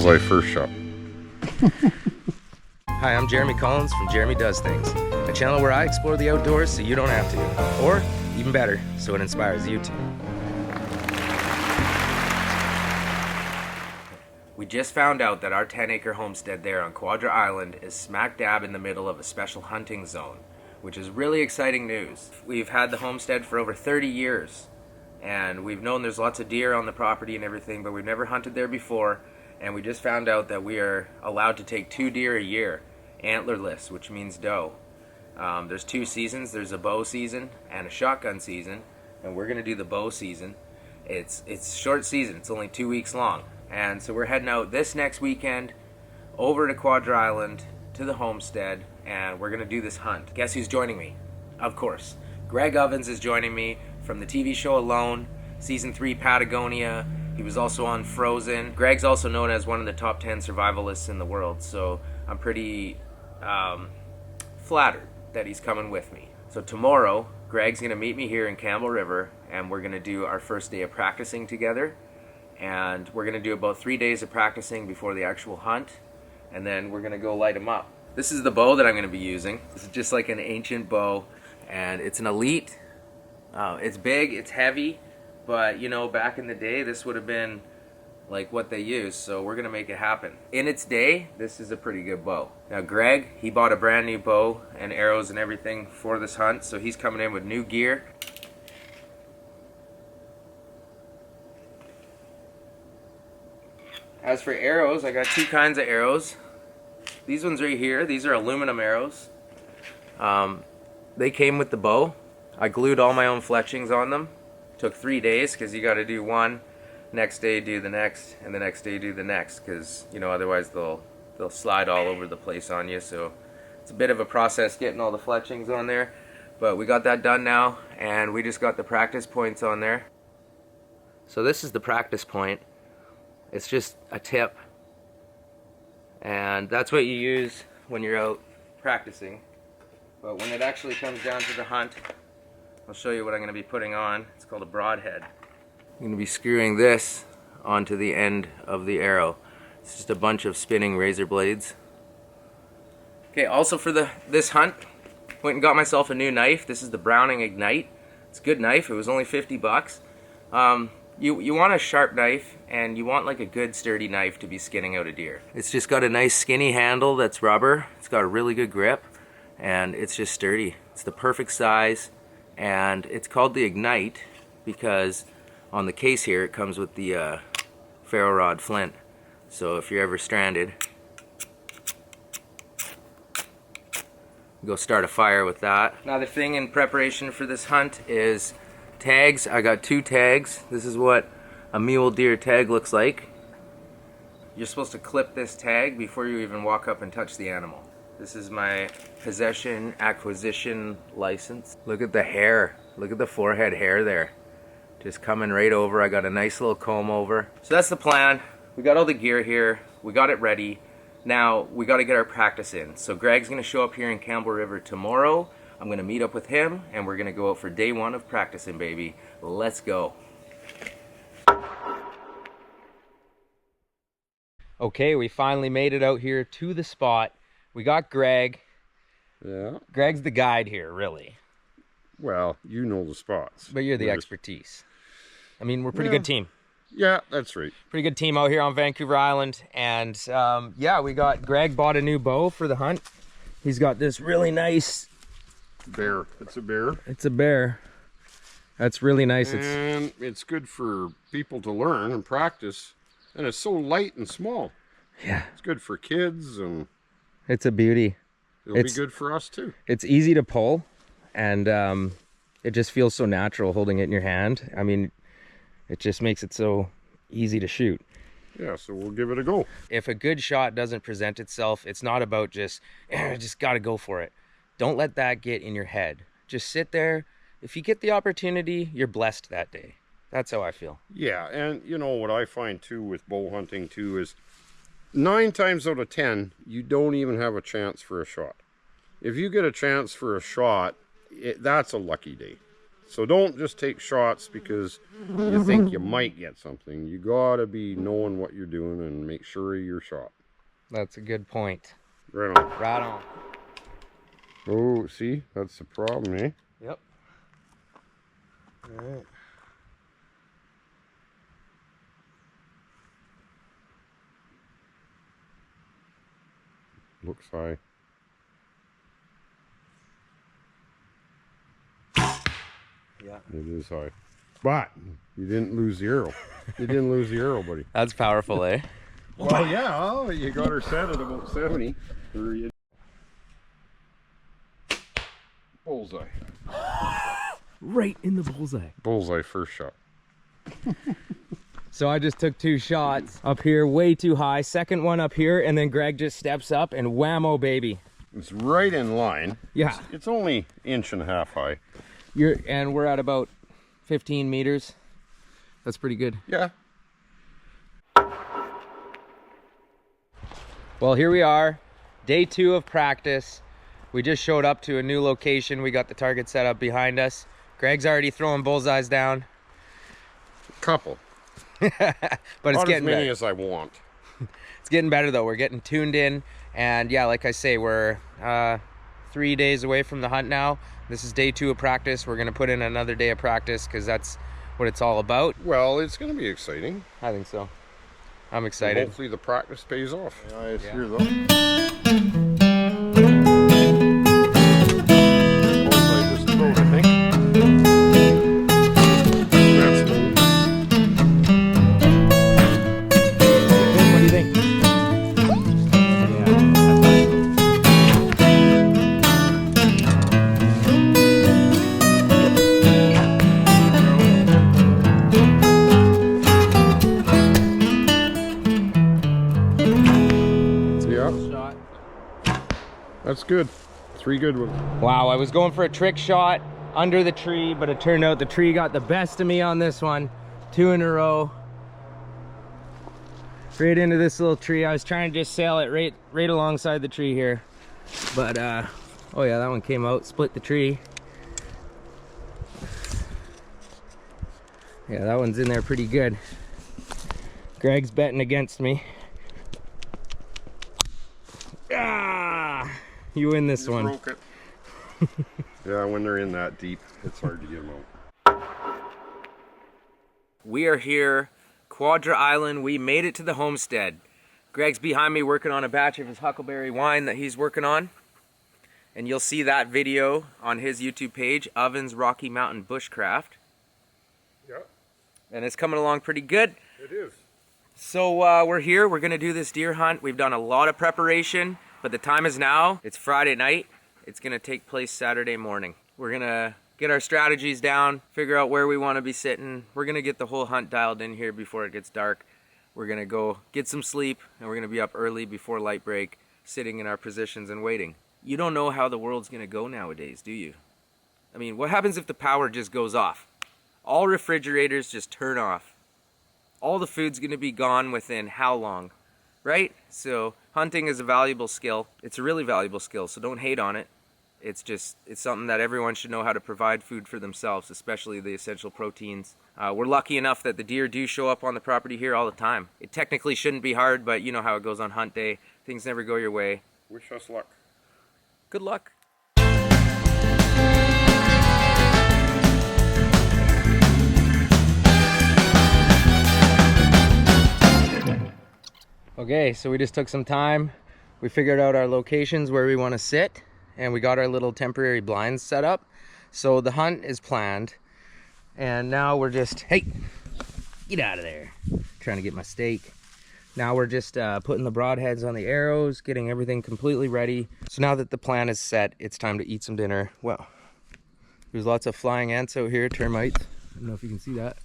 my first shot. Hi, I'm Jeremy Collins from Jeremy Does Things, a channel where I explore the outdoors so you don't have to, or even better, so it inspires you to. We just found out that our 10-acre homestead there on Quadra Island is smack dab in the middle of a special hunting zone, which is really exciting news. We've had the homestead for over 30 years, and we've known there's lots of deer on the property and everything, but we've never hunted there before, and we just found out that we are allowed to take 2 deer a year, antlerless, which means doe. There's 2 seasons. There's a bow season and a shotgun season, and we're gonna do the bow season. It's short season. It's only 2 weeks long, and so we're heading out this next weekend over to Quadra Island to the homestead, and we're gonna do this hunt. Guess who's joining me? Of course, Gregovens is joining me from the TV show Alone, season 3 Patagonia. He was also on Frozen. Greg's also known as one of the top 10 survivalists in the world, so I'm pretty flattered that he's coming with me. So tomorrow, Greg's gonna meet me here in Campbell River, and we're gonna do our first day of practicing together, and we're gonna do about 3 days of practicing before the actual hunt, and then we're gonna go light him up. This is the bow that I'm gonna be using. This is just like an ancient bow, and it's an Elite. It's big, it's heavy, but you know, back in the day, this would have been like what they use, so we're gonna make it happen. In its day, this is a pretty good bow. Now Greg, he bought a brand new bow and arrows and everything for this hunt, so he's coming in with new gear. As for arrows, I got 2 kinds of arrows. These ones right here, these are aluminum arrows. They came with the bow. I glued all my own fletchings on them. Took 3 days because you got to do one, next day do the next, and the next day do the next, because you know, otherwise they'll slide all over the place on you. So it's a bit of a process getting all the fletchings on there, but we got that done now, and we just got the practice points on there. So this is the practice point. It's just a tip, and that's what you use when you're out practicing. But when it actually comes down to the hunt, I'll show you what I'm going to be putting on. It's called a broadhead. I'm going to be screwing this onto the end of the arrow. It's just a bunch of spinning razor blades. Okay, also for this hunt, went and got myself a new knife. This is the Browning Ignite. It's a good knife. It was only 50 bucks. You want a sharp knife, and you want like a good sturdy knife to be skinning out a deer. It's just got a nice skinny handle that's rubber. It's got a really good grip, and it's just sturdy. It's the perfect size, and it's called the Ignite because on the case here it comes with the ferro rod flint. So if you're ever stranded, go start a fire with that. Another thing in preparation for this hunt is tags. I got 2 tags. This is what a mule deer tag looks like. You're supposed to clip this tag before you even walk up and touch the animal. This is my possession acquisition license. Look at the hair. Look at the forehead hair there. Just coming right over. I got a nice little comb over. So that's the plan. We got all the gear here. We got it ready. Now we got to get our practice in. So Greg's going to show up here in Campbell River tomorrow. I'm going to meet up with him, and we're going to go out for day 1 of practicing, baby. Let's go. Okay, we finally made it out here to the spot. We got Greg. Yeah. Greg's the guide here, really. Well, you know the spots. But you're the expertise. I mean, we're a pretty good team. Yeah, that's right. Pretty good team out here on Vancouver Island. And yeah, Greg bought a new bow for the hunt. He's got this really nice bear. It's a bear. It's a bear. That's really nice. And it's good for people to learn and practice. And it's so light and small. Yeah. It's good for kids, and it's a beauty. It'll be good for us too. It's easy to pull, and it just feels so natural holding it in your hand. I mean, it just makes it so easy to shoot. Yeah, so we'll give it a go. If a good shot doesn't present itself, it's not about just gotta go for it. Don't let that get in your head. Just sit there. If you get the opportunity, you're blessed that day. That's how I feel. Yeah, and you know what I find too with bow hunting too is 9 times out of 10, you don't even have a chance for a shot. If you get a chance for a shot, that's a lucky day. So don't just take shots because you think you might get something. You gotta be knowing what you're doing and make sure you're shot. That's a good point. Right on. Right on. Oh, see? That's the problem, eh? Yep. All right. Looks high. Yeah. It is high. But you didn't lose the arrow. You didn't lose the arrow, buddy. That's powerful, eh? Well, yeah, well, you got her set at about 70. Bullseye. Right in the bullseye. Bullseye first shot. So I just took 2 shots up here, way too high. Second one up here, and then Greg just steps up and whammo, baby. It's right in line. Yeah. It's only 1.5 inches high. And we're at about 15 meters. That's pretty good. Yeah. Well, here we are, day 2 of practice. We just showed up to a new location. We got the target set up behind us. Greg's already throwing bullseyes down. Couple. But it's Not getting as many better. as I want. It's getting better though. We're getting tuned in. And yeah, like I say, we're 3 days away from the hunt now. This is day 2 of practice. We're gonna put in another day of practice because that's what it's all about. Well, it's going to be exciting. I think so. I'm And excited. hopefully the practice pays off. Yeah, it's Yeah. here though. Bullseye just about, I think. That's low. What do you think? Yeah, that's good. 3 good ones. Wow, I was going for a trick shot under the tree, but it turned out the tree got the best of me on this one. 2 in a row. Right into this little tree. I was trying to just sail it right alongside the tree here. But oh yeah, that one came out, split the tree. Yeah, that one's in there pretty good. Greg's betting against me. Ah! You win this one. Broke it. Yeah, when they're in that deep, it's hard to get them out. We are here, Quadra Island. We made it to the homestead. Greg's behind me working on a batch of his huckleberry wine that he's working on. And you'll see that video on his YouTube page, Ovens Rocky Mountain Bushcraft. Yeah, And it's coming along pretty good. it is. So we're here, we're gonna do this deer hunt. We've done a lot of preparation, but the time is now. It's Friday night. It's gonna take place Saturday morning. We're gonna get our strategies down, figure out where we wanna be sitting. We're gonna get the whole hunt dialed in here before it gets dark. We're gonna go get some sleep, and we're gonna be up early before light break, sitting in our positions and waiting. You don't know how the world's gonna go nowadays, do you? I mean, what happens if the power just goes off? All refrigerators just turn off. All the food's gonna be gone within how long, right? So hunting is a valuable skill. It's a really valuable skill, so don't hate on it. It's something that everyone should know how to provide food for themselves, especially the essential proteins. We're lucky enough that the deer do show up on the property here all the time. It technically shouldn't be hard, but you know how it goes on hunt day. Things never go your way. Wish us luck. Good luck. Okay, so we just took some time. We figured out our locations where we want to sit, and we got our little temporary blinds set up. So the hunt is planned, and now we're just, hey, get out of there. Trying to get my steak. Now we're just putting the broadheads on the arrows, getting everything completely ready. So now that the plan is set, it's time to eat some dinner. Well, there's lots of flying ants out here, termites. I don't know if you can see that.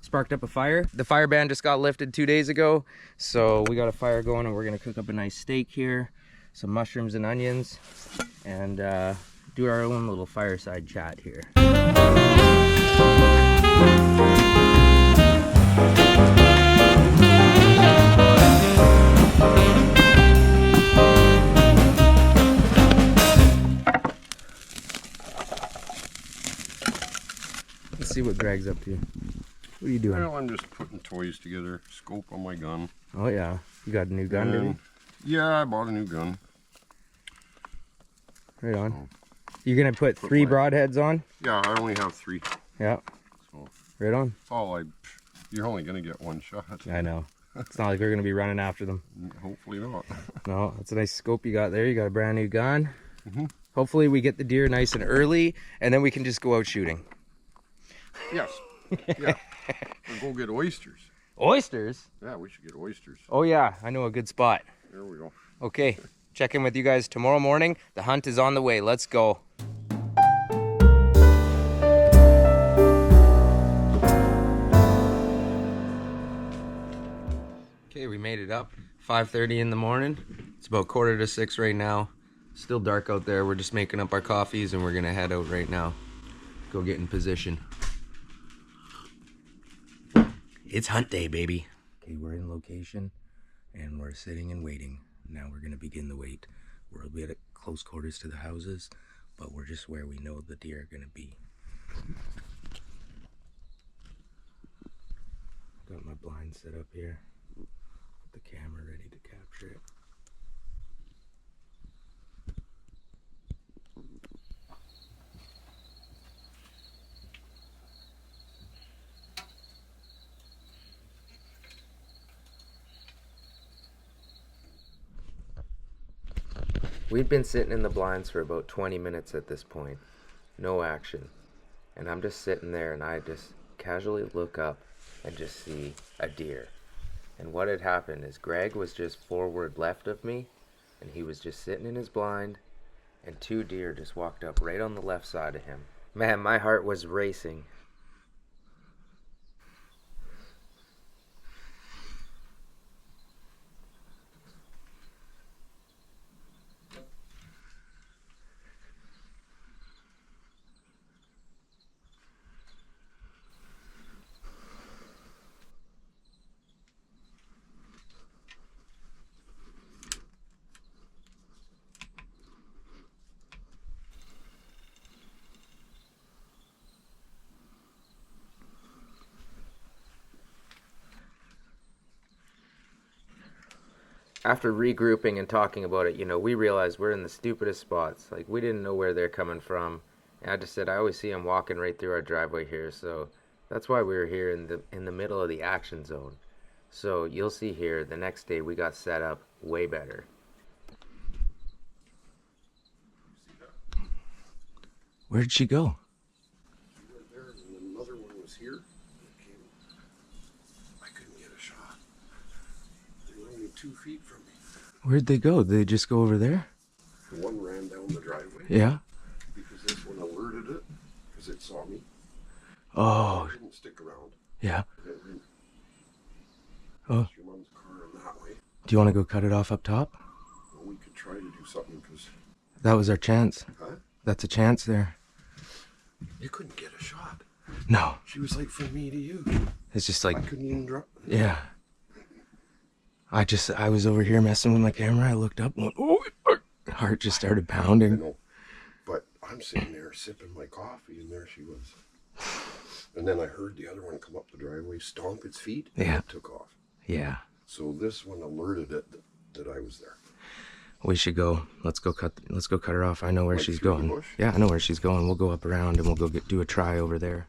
Sparked up a fire. The fire ban just got lifted 2 days ago, so we got a fire going, and we're gonna cook up a nice steak here, some mushrooms and onions, and do our own little fireside chat here. what Greg's up to. What are you doing? Well, I'm just putting toys together. Scope on my gun. Oh yeah, you got a new gun, didn't you? Yeah, I bought a new gun. Right on. You're gonna put 3 broadheads on? Yeah, I only have 3. Yeah. So right on. You're only gonna get 1 shot. I know. It's not like we're gonna be running after them. Hopefully not. No, that's a nice scope you got there. You got a brand new gun. Hopefully we get the deer nice and early, and then we can just go out shooting. Yes. Yeah. We'll go get oysters. Oysters? Yeah, we should get oysters. Oh yeah, I know a good spot. There we go. Okay, check in with you guys tomorrow morning. The hunt is on the way. Let's go. Okay, we made it up. 5:30 in the morning. It's about 5:45 right now. Still dark out there. We're just making up our coffees and we're gonna head out right now. Go get in position. It's hunt day, baby. Okay, we're in location and we're sitting and waiting. Now we're gonna begin the wait. We're a bit at close quarters to the houses, but we're just where we know the deer are gonna be. Got my blind set up here. Put the camera ready to capture it. We've been sitting in the blinds for about 20 minutes at this point. No action. And I'm just sitting there and I just casually look up and just see a deer. And what had happened is Greg was just forward left of me and he was just sitting in his blind and 2 deer just walked up right on the left side of him. Man, my heart was racing. After regrouping and talking about it, you know, we realized we're in the stupidest spots. Like, we didn't know where they're coming from. And I just said, I always see them walking right through our driveway here. So that's why we were here in the middle of the action zone. So you'll see here, the next day we got set up way better. Where'd she go? She went there and another one was here. I couldn't get a shot. They were only 2 feet from me. Where'd they go? Did they just go over there? The one ran down the driveway. Yeah. Because this one alerted it because it saw me. Oh. It didn't stick around. Yeah. Oh. Your mom's car in that way. Do you want to go cut it off up top? Well, we could try to do something because... That was our chance. Huh? That's a chance there. You couldn't get a shot. No. She was like from me to you. It's just like... I couldn't even drop... Yeah. I was over here messing with my camera. I looked up and went, oh, my heart just started pounding. I know. But I'm sitting there sipping my coffee and there she was. And then I heard the other one come up the driveway, stomp its feet, and it took off. Yeah. So this one alerted it that I was there. We should go. Let's go cut her off. I know where she's going. Bush? Yeah, I know where she's going. We'll go up around and we'll go do a try over there.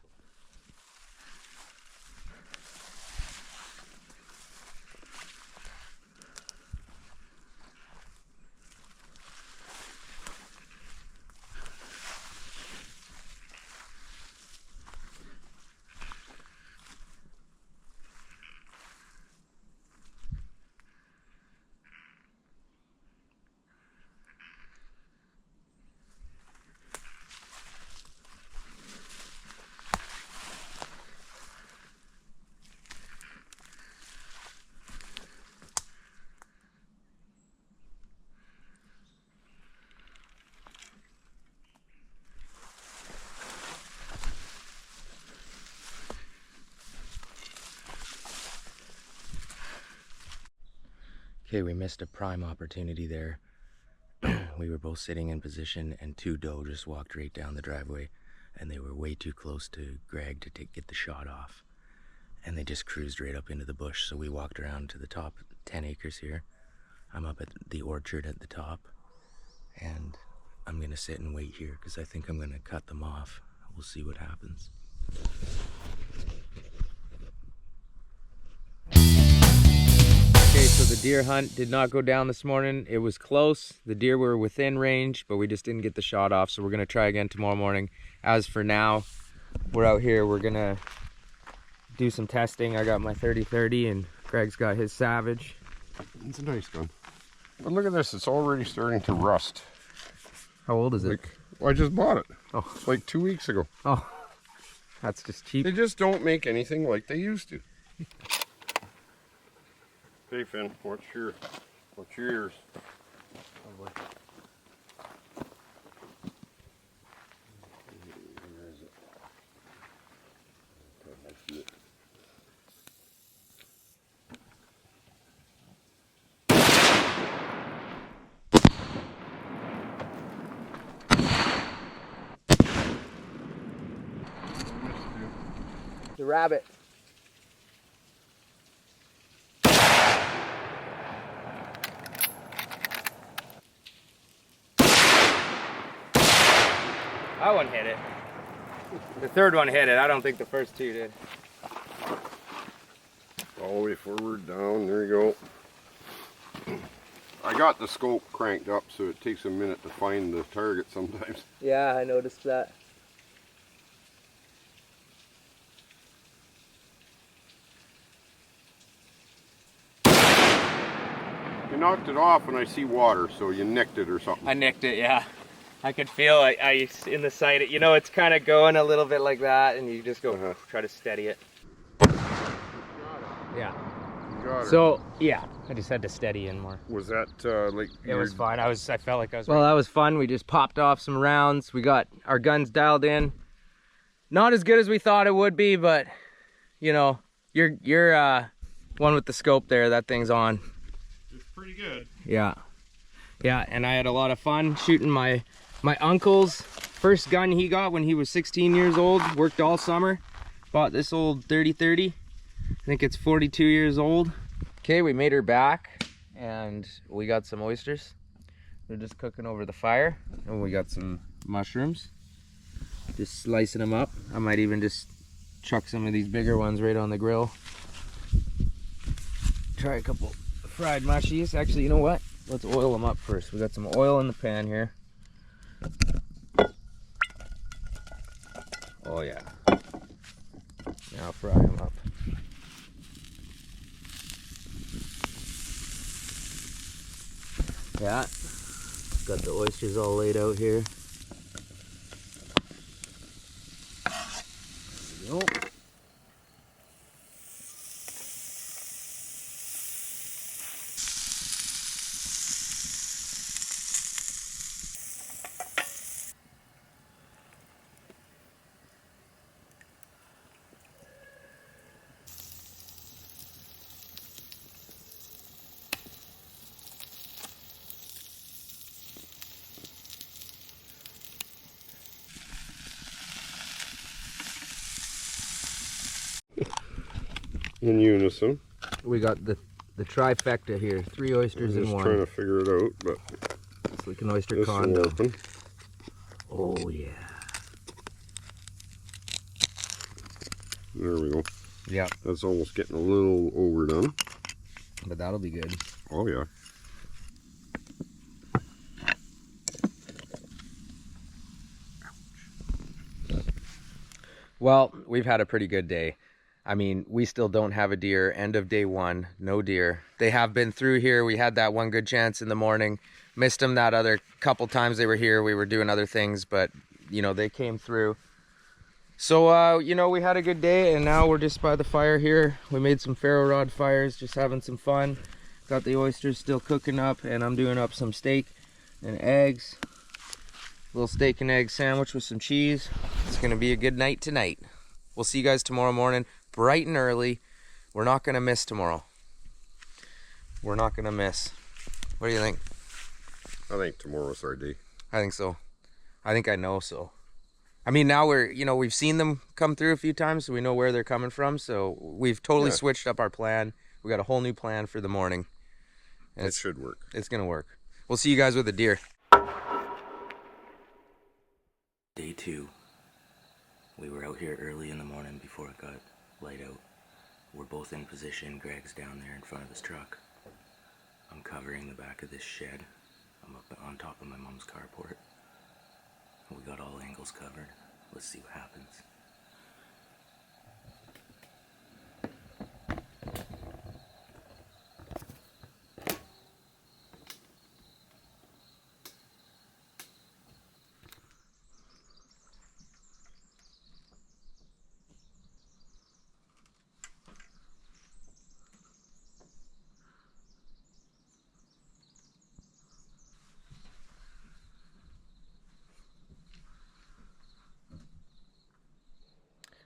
Okay, we missed a prime opportunity there. We were both sitting in position and 2 doe just walked right down the driveway and they were way too close to Greg to get the shot off. And they just cruised right up into the bush. So we walked around to the top 10 acres here. I'm up at the orchard at the top, and I'm gonna sit and wait here because I think I'm gonna cut them off. We'll see what happens. Okay, so the deer hunt did not go down this morning. It was close. The deer were within range, but we just didn't get the shot off. So we're gonna try again tomorrow morning. As for now, we're out here. We're gonna do some testing. I got my 30-30 and Greg's got his Savage. It's a nice gun. But look at this, it's already starting to rust. How old is it? Like, well, I just bought it. Oh. Like 2 weeks ago. Oh, that's just cheap. They just don't make anything like they used to. Hey Finn, what's your ears? Oh boy. Where is it? Okay, I see it. The rabbit. That one hit it. The third one hit it. I don't think the first two did. All the way forward, down, there you go. I got the scope cranked up so it takes a minute to find the target sometimes. Yeah, I noticed that. You knocked it off and I see water, so you nicked it or something. I nicked it, yeah. I could feel it. I in the sight. You know, it's kind of going a little bit like that, and you just go try to steady it. Yeah. You got it. So yeah, I just had to steady in more. Was that like? It was fine. I felt like I was. Well, that was fun. We just popped off some rounds. We got our guns dialed in. Not as good as we thought it would be, but you know, you're one with the scope there. That thing's on. It's pretty good. Yeah, yeah. And I had a lot of fun shooting my uncle's first gun he got when he was 16 years old. Worked all summer. Bought this old 30-30. I think it's 42 years old. Okay, we made her back and we got some oysters. They're just cooking over the fire. And we got some mushrooms. Just slicing them up. I might even just chuck some of these bigger ones right on the grill. Try a couple fried mushies. Actually, you know what? Let's oil them up first. We got some oil in the pan here. Oh yeah. Now fry them up. Yeah, got the oysters all laid out here. There we go. In unison. We got the trifecta here. 3 oysters in Just one. trying to figure it out, but It's like an oyster this condo. will open. Oh yeah. There we go. Yep. That's almost getting a little overdone. But that'll be good. Oh yeah. Well, we've had a pretty good day. I mean, we still don't have a deer. End of day 1, no deer. They have been through here. We had that one good chance in the morning. Missed them that other couple times they were here. We were doing other things, but, you know, they came through. So, you know, we had a good day, and now we're just by the fire here. We made some ferro rod fires, just having some fun. Got the oysters still cooking up, and I'm doing up some steak and eggs. Little steak and egg sandwich with some cheese. It's gonna be a good night tonight. We'll see you guys tomorrow morning, bright and early. We're not gonna miss tomorrow. We're not gonna miss. What do you think? I think tomorrow's our day. I think so. I think I know so. I mean, now we've seen them come through a few times, so we know where they're coming from. So we've totally switched up our plan. We got a whole new plan for the morning. And it should work. It's going to work. We'll see you guys with the deer. Day 2. We were out here early in the morning before it got light out. We're both in position. Greg's down there in front of his truck. I'm covering the back of this shed. I'm up on top of my mom's carport. We got all angles covered. Let's see what happens.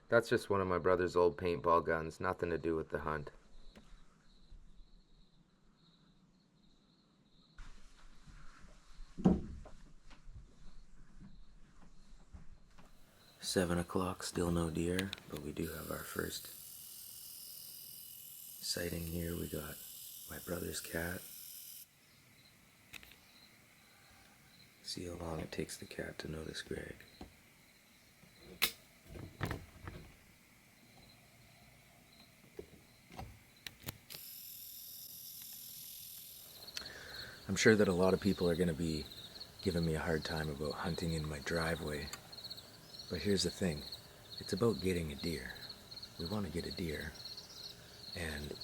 That's just one of my brother's old paintball guns, nothing to do with the hunt. Seven o'clock, still no deer, but we do have our first sighting here. We got my brother's cat. See how long it takes the cat to notice Greg. I'm sure that a lot of people are going to be giving me a hard time about hunting in my driveway. But here's the thing. It's about getting a deer. We want to get a deer. And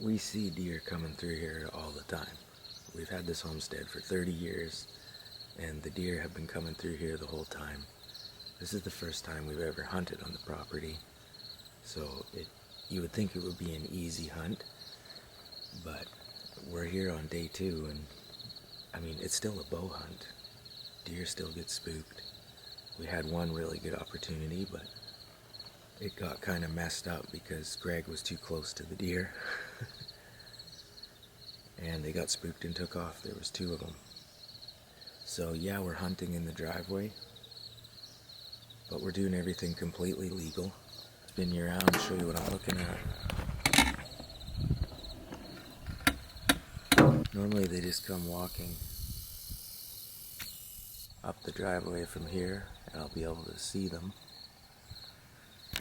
we see deer coming through here all the time. We've had this homestead for 30 years, and the deer have been coming through here the whole time. This is the first time we've ever hunted on the property. So you would think it would be an easy hunt, but we're here on day 2, and I mean, it's still a bow hunt. Deer still get spooked. We had one really good opportunity, but it got kind of messed up because Greg was too close to the deer. And they got spooked and took off. There was 2 of them. So yeah, we're hunting in the driveway, but we're doing everything completely legal. Spin you around and show you what I'm looking at. Normally they just come walking up the driveway from here, and I'll be able to see them.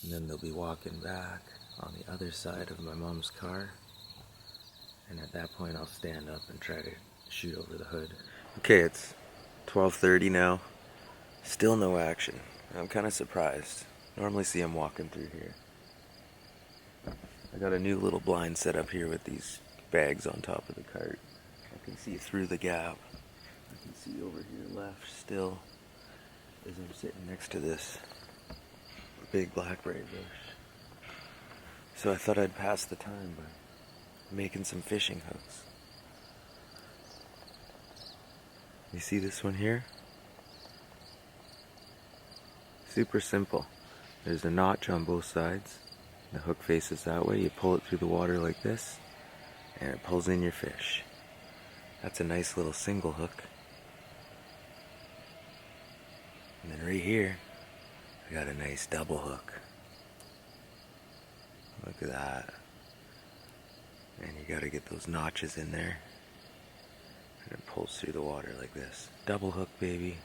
And then they'll be walking back on the other side of my mom's car. And at that point I'll stand up and try to shoot over the hood. Okay, it's 12:30 now. Still no action. I'm kind of surprised. Normally see them walking through here. I got a new little blind set up here with these bags on top of the cart. I can see through the gap. I can see over here left still as I'm sitting next to this big blackberry bush. So I thought I'd pass the time by making some fishing hooks. You see this one here? Super simple. There's a notch on both sides. The hook faces that way. You pull it through the water like this, and it pulls in your fish. That's a nice little single hook. And then right here, I got a nice double hook. Look at that. And you gotta get those notches in there. And it pulls through the water like this. Double hook, baby.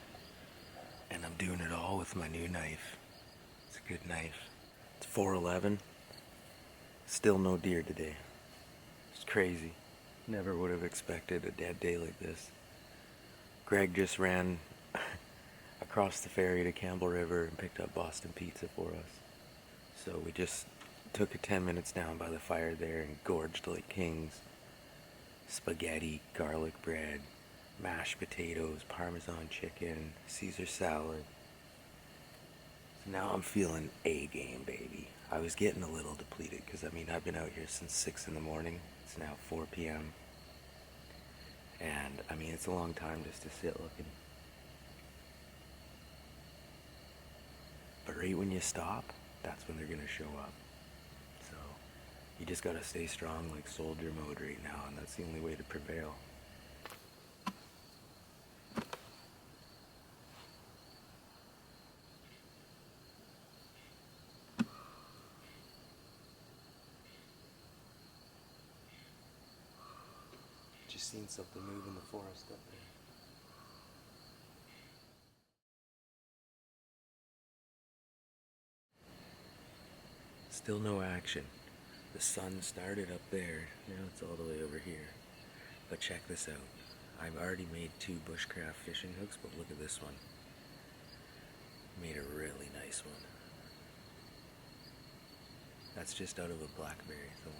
And I'm doing it all with my new knife. It's a good knife. It's 411. Still no deer today. It's crazy. Never would have expected a dead day like this. Greg just ran across the ferry to Campbell River and picked up Boston Pizza for us. So we just took 10 minutes down by the fire there and gorged like kings. Spaghetti, garlic bread, mashed potatoes, Parmesan chicken, Caesar salad. So now I'm feeling A game, baby. I was getting a little depleted because I've been out here since 6 in the morning. It's now 4 p.m. And it's a long time just to sit looking. But right when you stop, that's when they're gonna show up. So you just gotta stay strong like soldier mode right now, and that's the only way to prevail. Just seen something move in the forest up there. Still no action. The sun started up there, now it's all the way over here. But check this out. I've already made 2 bushcraft fishing hooks, but look at this one. Made a really nice one. That's just out of a blackberry thorn.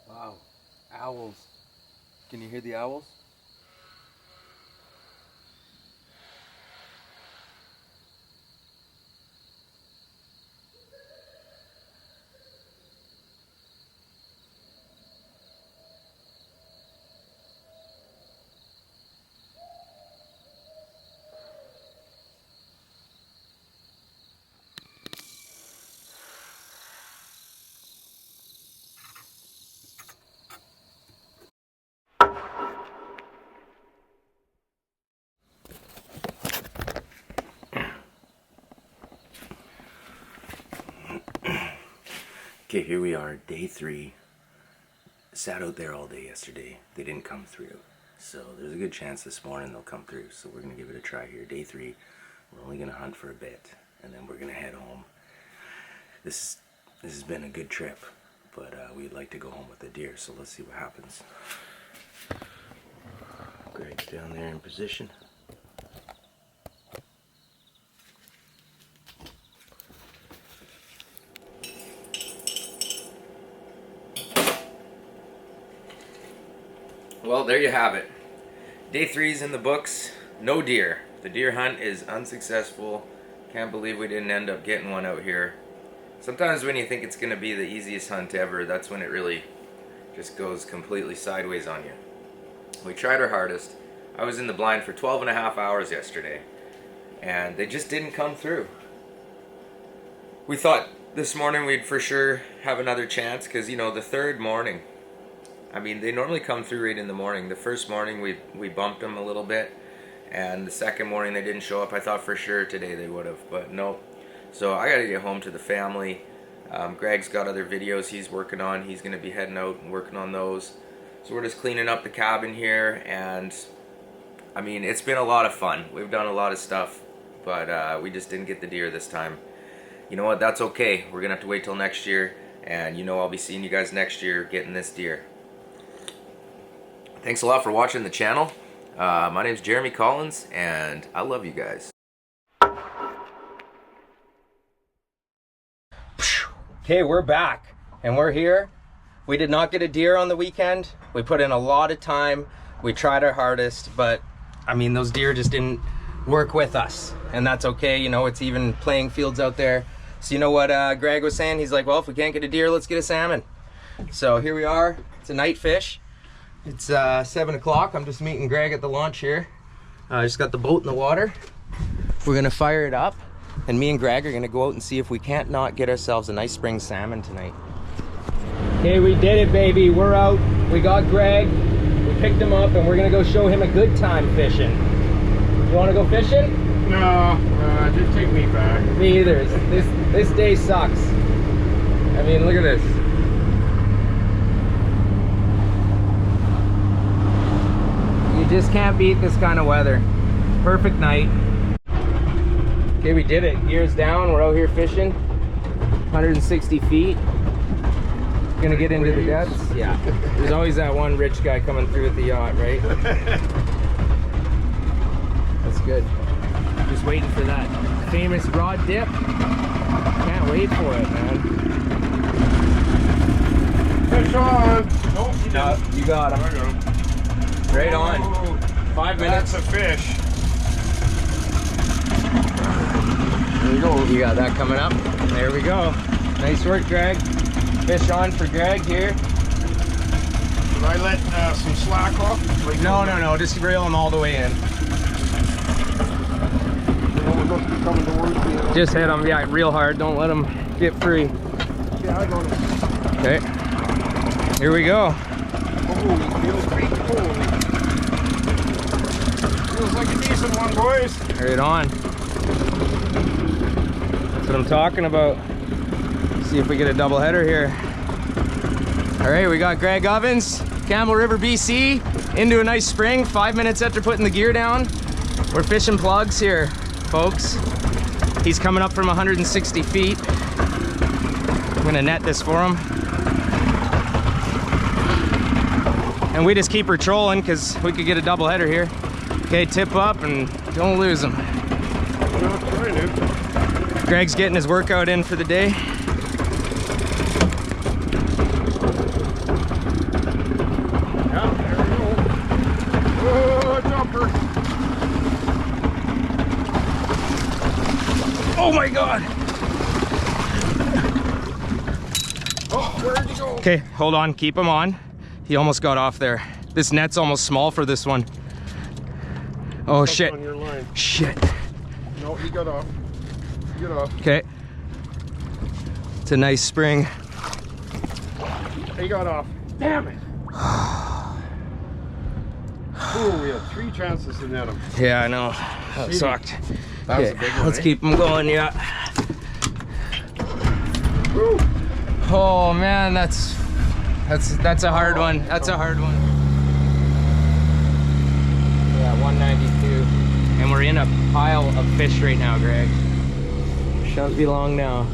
Wow, owls. Can you hear the owls? Okay, here we are, day 3. Sat out there all day yesterday. They didn't come through. So there's a good chance this morning they'll come through. So we're going to give it a try here. Day 3. We're only going to hunt for a bit. And then we're going to head home. This has been a good trip. But we'd like to go home with the deer. So let's see what happens. Greg's down there in position. Well, there you have it. Day 3's in the books. No deer. The deer hunt is unsuccessful. Can't believe we didn't end up getting one out here. Sometimes when you think it's going to be the easiest hunt ever, that's when it really just goes completely sideways on you. We tried our hardest. I was in the blind for 12.5 hours yesterday, and they just didn't come through. We thought this morning we'd for sure have another chance, because, you know, the 3rd morning, I mean, they normally come through right in the morning. The first morning we bumped them a little bit, and the second morning they didn't show up. I thought for sure today they would have, but no. So I gotta get home to the family. Greg's got other videos he's working on. He's gonna be heading out and working on those. So we're just cleaning up the cabin here, and I mean, it's been a lot of fun. We've done a lot of stuff, but we just didn't get the deer this time. You know what, that's okay. We're gonna have to wait till next year, and you know I'll be seeing you guys next year getting this deer. Thanks a lot for watching the channel. My name's Jeremy Collins, and I love you guys. Okay, we're back, and we're here. We did not get a deer on the weekend. We put in a lot of time. We tried our hardest, but I mean, those deer just didn't work with us, and that's okay. You know, it's even playing fields out there. So you know what Greg was saying? He's like, well, if we can't get a deer, let's get a salmon. So here we are. It's a night fish. It's 7 o'clock. I'm just meeting Greg at the launch here. I just got the boat in the water. We're gonna fire it up, and me and Greg are gonna go out and see if we can't not get ourselves a nice spring salmon tonight. Okay, we did it, baby. We're out. We got Greg. We picked him up, and we're gonna go show him a good time fishing. You wanna go fishing? No, just take me back. Me either. This day sucks. I mean, look at this. You just can't beat this kind of weather. Perfect night. Okay, we did it. Gear's down. We're out here fishing. 160 feet. Gonna get into the depths. Yeah. There's always that one rich guy coming through with the yacht, right? That's good. Just waiting for that famous rod dip. Can't wait for it, man. Fish on! Nope, you No, you got him. I got him. Right on. 5 minutes. That's a fish. There you go. You got that coming up. There we go. Nice work, Greg. Fish on for Greg here. Did I let some slack off? Like No. Just reel them all the way in. Coming towards me. Just hit them, yeah, real hard. Don't let them get free. Yeah, I got it. Okay. Here we go. Holy, feels pretty cool. Feels like a decent one, boys. Right on. That's what I'm talking about. See if we get a double header here. All right, we got Gregovens, Campbell River, BC, into a nice spring, 5 minutes after putting the gear down. We're fishing plugs here, folks. He's coming up from 160 feet. I'm gonna net this for him. And we just keep her trolling because we could get a double header here. Okay, tip up and don't lose him. I'm not trying to. Greg's getting his workout in for the day. Yeah, there we go. Oh, jumper. Oh my God. Oh, where'd he go? Okay, hold on, keep him on. He almost got off there. This net's almost small for this one. Oh shit. On your line. Shit. No, he got off. Get off. Okay. It's a nice spring. He got off. Damn it. Ooh, we had 3 chances to net him. Yeah, I know. That Shitty. sucked. That was Okay, a big one, let's eh? keep him going, yeah. Woo. Oh man, that's a hard one. That's a hard one. Yeah, 192. And we're in a pile of fish right now, Greg. Shan't be long now.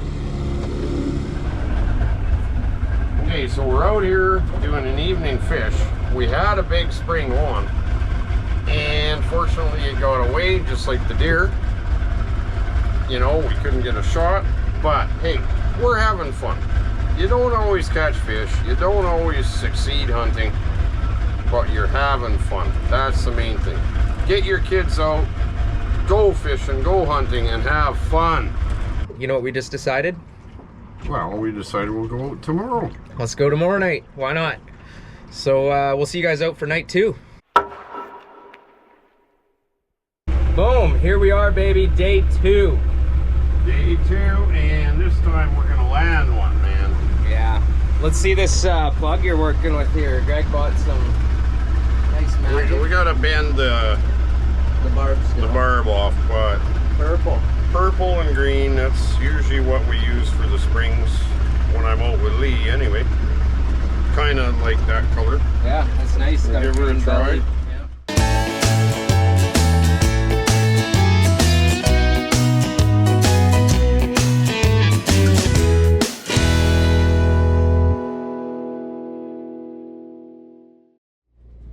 Okay, so we're out here doing an evening fish. We had a big spring one, and fortunately it got away just like the deer. You know, we couldn't get a shot, but hey, we're having fun. You don't always catch fish, you don't always succeed hunting, but you're having fun. That's the main thing. Get your kids out, go fishing, go hunting, and have fun. You know what we just decided? Well, we decided we'll go out tomorrow. Let's go tomorrow night. Why not? So we'll see you guys out for night 2. Boom, here we are, baby, day 2. Day 2, and this time we're gonna land one, man. Yeah. Let's see this plug you're working with here. Greg bought some nice magic. We gotta bend the barb off, but purple and green, that's usually what we use for the springs when I'm out with Lee anyway. Kind of like that color. Yeah, that's nice. We'll give her a try.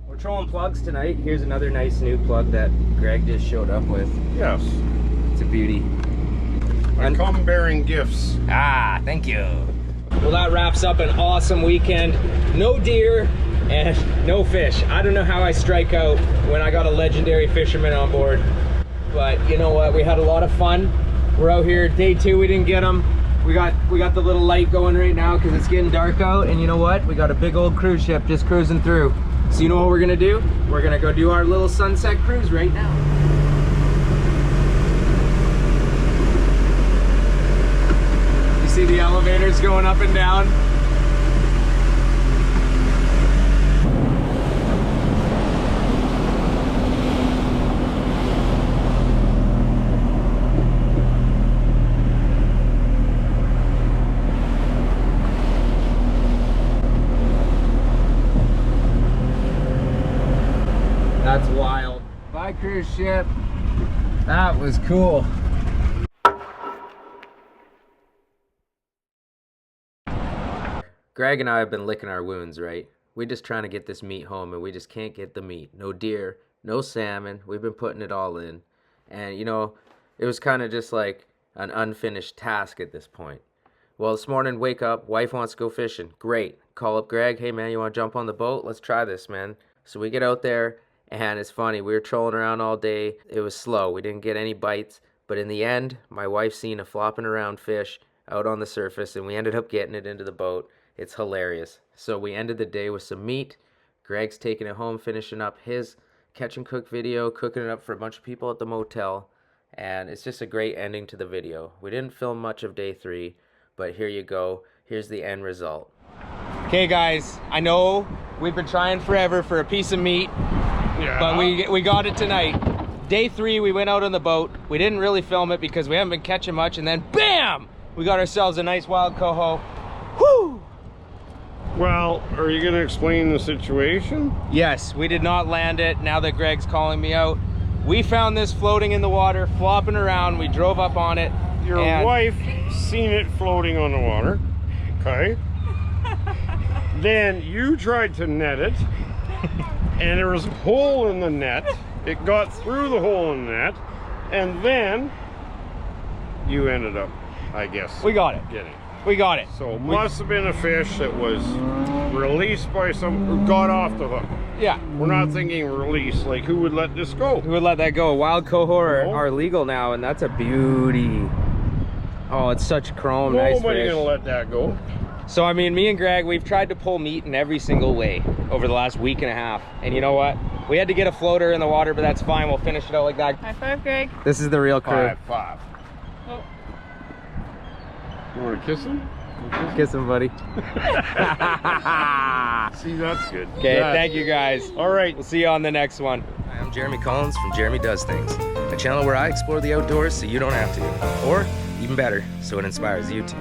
We're trolling plugs tonight. Here's another nice new plug that Greg just showed up with. Yes. It's a beauty. I come bearing gifts. Ah, thank you. Well, that wraps up an awesome weekend. No deer and no fish. I don't know how I strike out when I got a legendary fisherman on board. But you know what? We had a lot of fun. We're out here, day 2, we didn't get them. We got the little light going right now because it's getting dark out. And you know what? We got a big old cruise ship just cruising through. So you know what we're gonna do? We're gonna go do our little sunset cruise right now. You see the elevators going up and down? That's wild. Bye, cruise ship. That was cool. Greg and I have been licking our wounds, right? We're just trying to get this meat home and we just can't get the meat. No deer, no salmon. We've been putting it all in. And you know, it was kind of just like an unfinished task at this point. Well, this morning, wake up, wife wants to go fishing. Great. Call up Greg. Hey man, you want to jump on the boat? Let's try this, man. So we get out there. And it's funny, we were trolling around all day. It was slow. We didn't get any bites. But in the end, my wife seen a flopping around fish out on the surface, and we ended up getting it into the boat. It's hilarious. So we ended the day with some meat. Greg's taking it home, finishing up his catch and cook video, cooking it up for a bunch of people at the motel. And it's just a great ending to the video. We didn't film much of day 3, but here you go. Here's the end result. Okay guys, I know we've been trying forever for a piece of meat, Yeah. but we got it tonight. Day 3, we went out on the boat. We didn't really film it because we haven't been catching much, and then BAM! We got ourselves a nice wild coho. Whoo! Well, are you gonna explain the situation? Yes, we did not land it, now that Greg's calling me out. We found this floating in the water, flopping around. We drove up on it. Your wife seen it floating on the water, okay? Then you tried to net it, and there was a hole in the net. It got through the hole in the net, and then you ended up, I guess, We got it. getting it. We got it. So it must have been a fish that was released by some, who got off the hook. Yeah. We're not thinking release, like who would let this go? Who would let that go? Wild coho No. are legal now, and that's a beauty. Oh, it's such chrome, nice Nobody fish. gonna let that go. So I mean, me and Greg, we've tried to pull meat in every single way over the last week and a half. And you know what? We had to get a floater in the water, but that's fine. We'll finish it out like that. High five, Greg. This is the real crew. Five. Oh. You want to kiss him? Kiss him, buddy. See, that's good. Okay, Yeah. thank you guys. All right. We'll see you on the next one. Hi, I'm Jeremy Collins from Jeremy Does Things, a channel where I explore the outdoors so you don't have to. Or, even better, so it inspires you to.